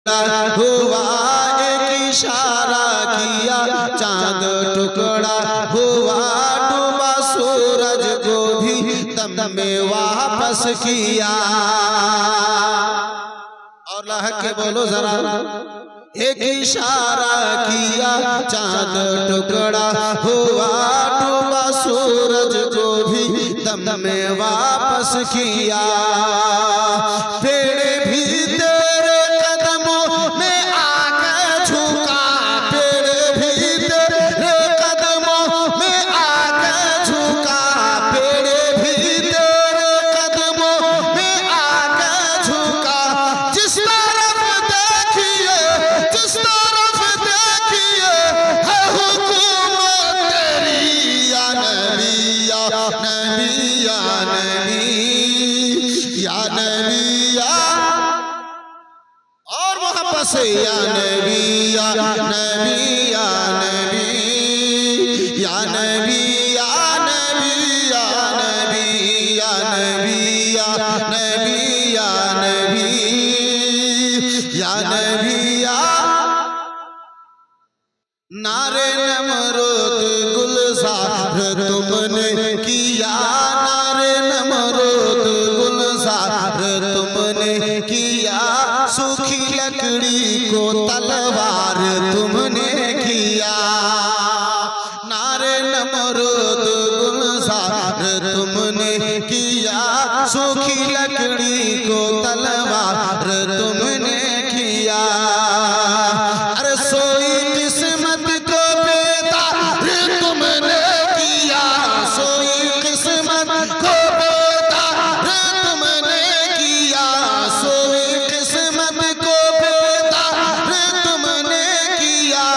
हुआ एक इशारा किया, चांद टुकड़ा हुआ, डूबा सूरज को भी दम में वापस किया। और लह के बोलो जरा, एक इशारा किया, चांद टुकड़ा हुआ, डूबा सूरज को भी दम में वापस किया। पेड़ भी तेरे कदमों में आकर झुका, पेड़ भी तेरे कदमों में आकर झुका, पेड़ भी तेरे कदमों में आकर झुका। जिस तरफ देखिए, जिस तरफ देखिए है हुकूमत तेरी, या नबी या नबी या नबी या नबी या, और मोहब्बत से या नबी या नबी या नबी या नबी या नबी या नबी या नबी या नबी या नबी या नबी या। नारे नमरूद गुलजार तुमने किया, नारे नमरूद गुलजार तुमने किया, सूखी लकड़ी को तलवार तुमने किया। नारे नमरूद गुलजार तुमने किया, सूखी लकड़ी को तलवार तुमने किया। अरे सोई किस्मत को बेदार तुमने किया, सोई किस्मत को बेदार तुमने किया, सोई किस्मत को बेदार तुमने किया।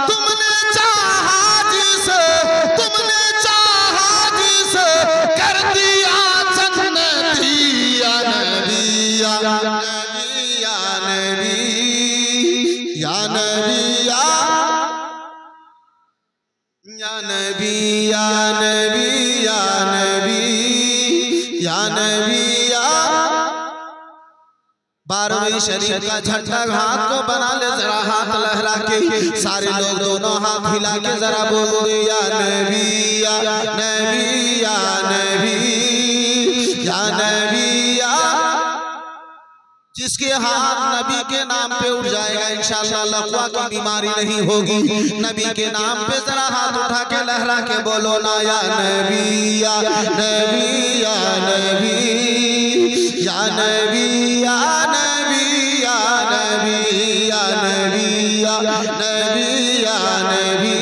तुमने चाहा जिसे, तुमने चाहा जिसे कर दिया जन्नती, या नबी या नबी या नबी या नबी या, या नबी या नबी या नबी या नबी या। 12वीं शरीफ का झंडा हाथ को बना ले, जरा हाथ लहरा के सारे लोग दोनों हाथ हिला के जरा बोल दे, या नबी या नबी या नबी या नबी या। जिसके हाथ नबी के नाम पे उठ जाएगा इंशाअल्लाह लकवा की बीमारी नहीं होगी। नबी के नाम पे जरा हाथ उठा के लहरा के बोलो ना, या नबी या नबी या नबी या नबी या नबी या नबी या नबी या नबी या नबी।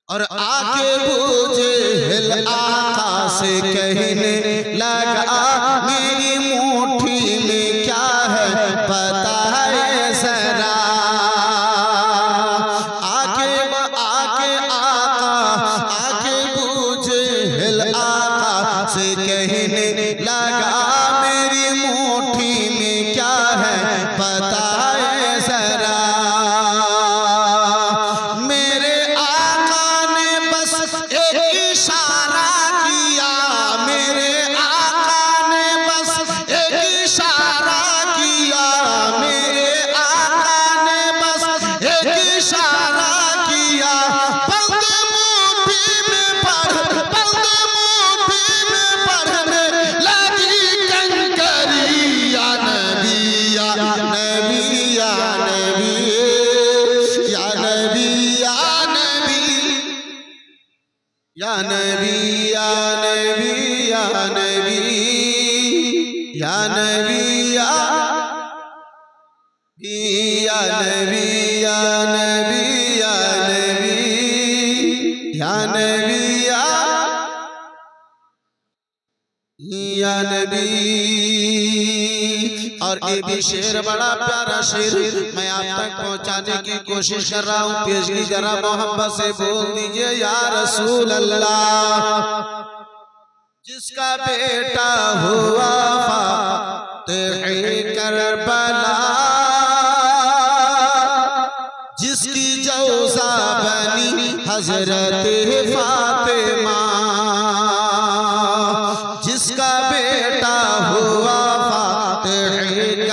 और आके पूछे हिल आका से कहने लगा, मेरी मुट्ठी में क्या है पता है जरा। आके आके आका आके पूछे हिल आका से कहने लगा, मेरी मुट्ठी में क्या है पता है जरा। या नबी या नबी या नबी या नबी या नबी या नबी या नबी या नबी या नबी। और ये भी शेर बड़ा प्यारा शेर मैं आप तक पहुंचाने की कोशिश कर रहा हूँ। पेश की जरा मोहब्बत से बोल दीजिए, या रसूल अल्लाह। जिसका बेटा हुआ फातिह करबला, जिसकी जौसा बनी हजरत फातिमा, जिसका बेटा हुआ